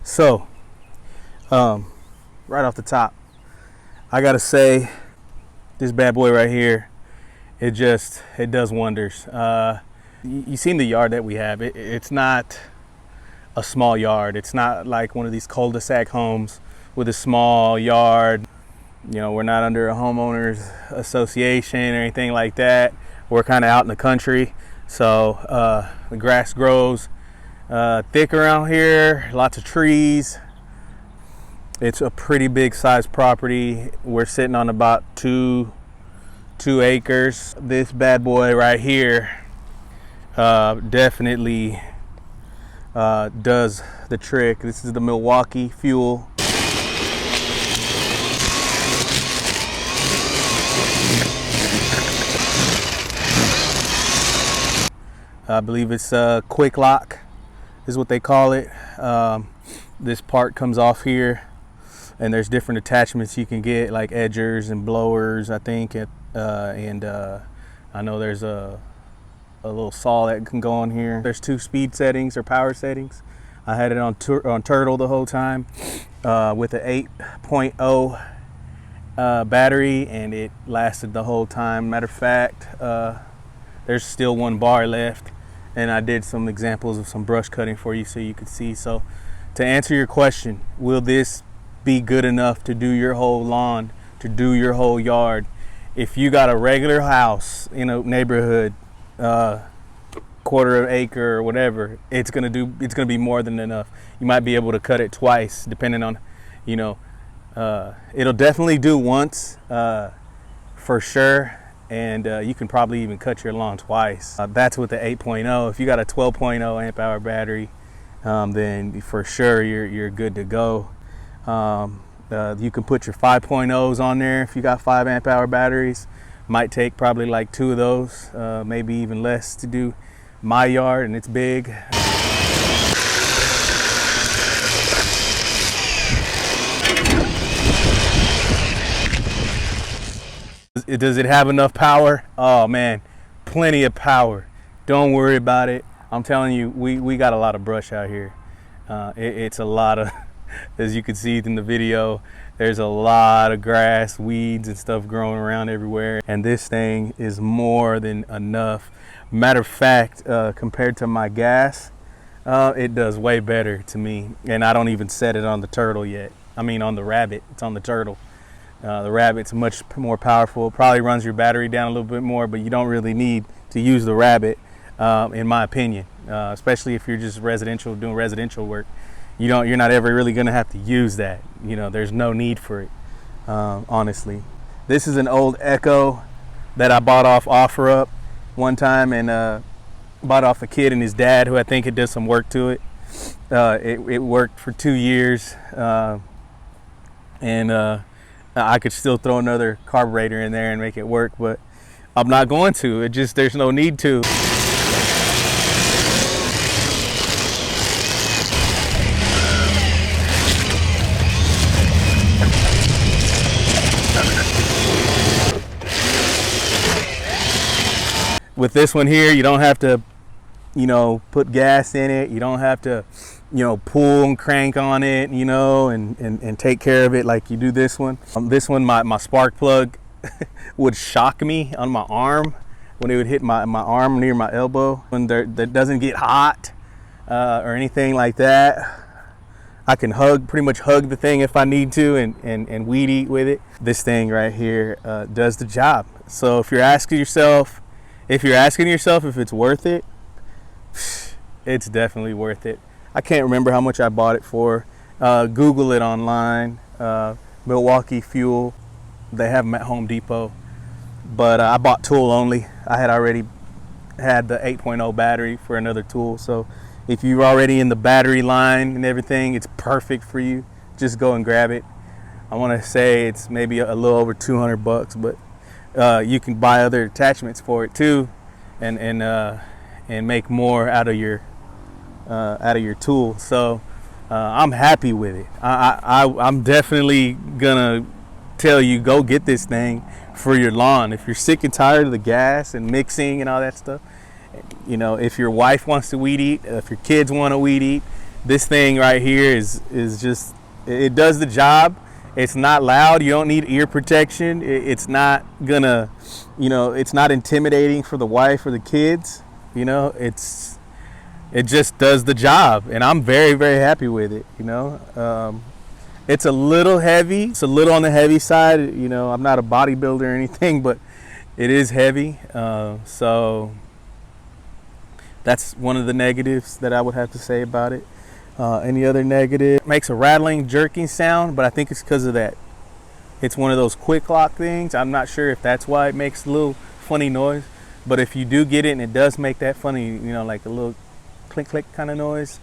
So, right off the top, I gotta say, this bad boy right here, it does wonders. You seen the yard that we have. It's not a small yard. It's not like one of these cul-de-sac homes with a small yard. You know, we're not under a homeowners association or anything like that. We're kind of out in the country, so the grass grows thick around here, lots of trees. It's a pretty big sized property. We're sitting on about two acres. This bad boy right here definitely does the trick. This is the Milwaukee Fuel. I believe it's quick lock is what they call it. This part comes off here, and there's different attachments you can get, like edgers and blowers, I think, and I know there's a little saw that can go on here. There's 2 speed settings or power settings. I had it on turtle the whole time with an 8.0 battery, and it lasted the whole time. Matter of fact, there's still 1 bar left, and I did some examples of some brush cutting for you so you could see. So to answer your question, will this be good enough to do your whole lawn, to do your whole yard? If you got a regular house in a neighborhood, quarter of acre or whatever, it's gonna be more than enough. You might be able to cut it twice, depending on, it'll definitely do once for sure, and you can probably even cut your lawn twice. That's with the 8.0. If you got a 12.0 amp hour battery, then for sure you're good to go. You can put your 5.0s on there if you got 5 amp hour batteries. Might take probably like 2 of those, maybe even less, to do my yard, and it's big. Does it have enough power? Oh man, plenty of power. Don't worry about it. I'm telling you, we got a lot of brush out here. It's a lot of, as you can see in the video, there's a lot of grass, weeds, and stuff growing around everywhere. And this thing is more than enough. Matter of fact, compared to my gas, it does way better to me. And I don't even set it on the turtle yet. I mean, on the rabbit. It's on the turtle. The rabbit's much more powerful. It probably runs your battery down a little bit more, but you don't really need to use the rabbit, in my opinion. Especially if you're just doing residential work. You're not ever really gonna have to use that. There's no need for it, honestly. This is an old Echo that I bought off OfferUp one time, and bought off a kid and his dad, who I think had done some work to it. It worked for 2 years, and I could still throw another carburetor in there and make it work, but I'm not going to. There's no need to. With this one here, you don't have to, put gas in it. You don't have to, pull and crank on it, and take care of it like you do this one. This one, my spark plug would shock me on my arm when it would hit my arm near my elbow. When that doesn't get hot or anything like that. I can pretty much hug the thing if I need to, and weed eat with it. This thing right here does the job. So if you're asking yourself if it's worth it, it's definitely worth it. I can't remember how much I bought it for. Google it online. Milwaukee Fuel. They have them at Home Depot. But I bought tool only. I had already had the 8.0 battery for another tool. So if you're already in the battery line and everything, it's perfect for you. Just go and grab it. I want to say it's maybe a little over $200, but you can buy other attachments for it too, and make more out of your tool. So I'm happy with it. I'm definitely gonna tell you, go get this thing for your lawn. If you're sick and tired of the gas and mixing and all that stuff, if your wife wants to weed eat, if your kids want to weed eat, This thing right here is just, it does the job. It's not loud. You don't need ear protection. It's not gonna, it's not intimidating for the wife or the kids. It just does the job, and I'm very, very happy with it. It's a little heavy. It's a little on the heavy side. I'm not a bodybuilder or anything, but it is heavy. So that's one of the negatives that I would have to say about it. Any other negative? It makes a rattling, jerking sound, but I think it's because of that. It's one of those quick lock things. I'm not sure if that's why it makes a little funny noise, but if you do get it and it does make that funny, like a little click click kind of noise,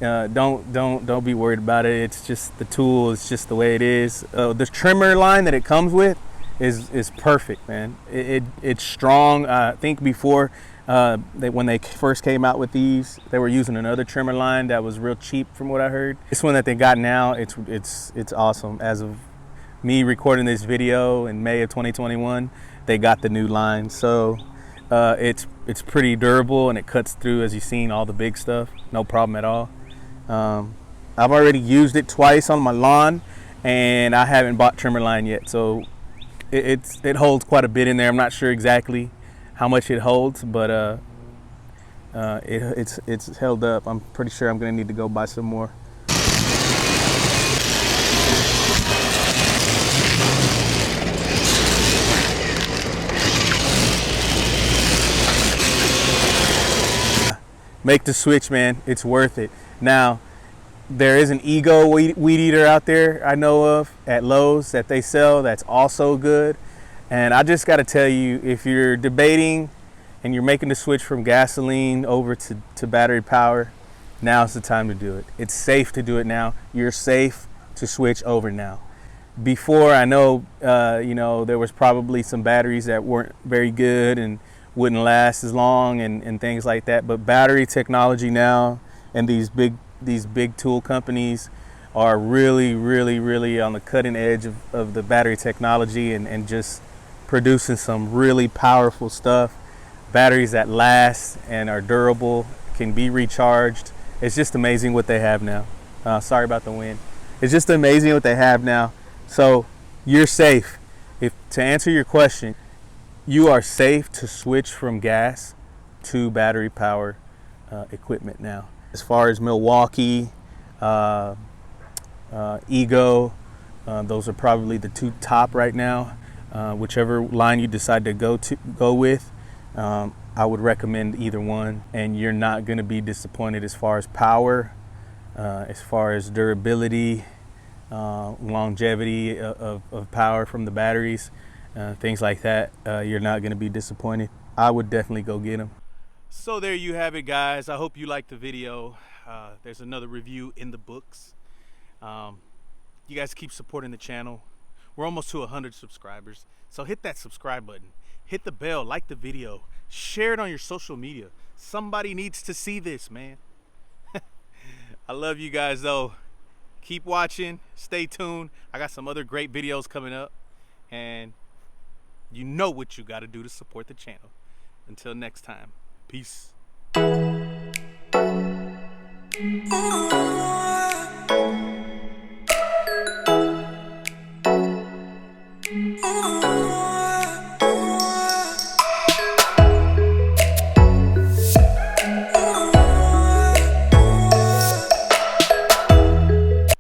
don't be worried about it. It's just the tool. It's just the way it is. The trimmer line that it comes with is perfect, man. It's strong. I think before when they first came out with these, they were using another trimmer line that was real cheap from what I heard. This one that they got now, it's awesome. As of me recording this video in May of 2021, they got the new line. So it's pretty durable, and it cuts through, as you've seen, all the big stuff. No problem at all. I've already used it twice on my lawn, and I haven't bought trimmer line yet. So it holds quite a bit in there. I'm not sure exactly how much it holds, but it's held up. I'm pretty sure I'm gonna need to go buy some more. Make the switch, man. It's worth it. Now, there is an Ego weed eater out there I know of at Lowe's that they sell that's also good. And I just got to tell you, if you're debating and you're making the switch from gasoline over to battery power, now's the time to do it. It's safe to do it now. You're safe to switch over now. Before, I know, there was probably some batteries that weren't very good and wouldn't last as long and things like that. But battery technology now, and these big tool companies are really, really, really on the cutting edge of the battery technology and just producing some really powerful stuff. Batteries that last and are durable, can be recharged. It's just amazing what they have now. Sorry about the wind. It's just amazing what they have now. So you're safe. To answer your question, you are safe to switch from gas to battery power equipment now. As far as Milwaukee, Ego, those are probably the two top right now. Whichever line you decide to go with, I would recommend either one, and you're not going to be disappointed as far as power, as far as durability, longevity of power from the batteries, things like that. You're not going to be disappointed. I would definitely go get them. So there you have it, guys. I hope you liked the video. There's another review in the books. You guys keep supporting the channel. We're almost to 100 subscribers. So hit that subscribe button. Hit the bell, like the video, share it on your social media. Somebody needs to see this, man. I love you guys though. Keep watching, stay tuned. I got some other great videos coming up, and you know what you got to do to support the channel. Until next time, peace.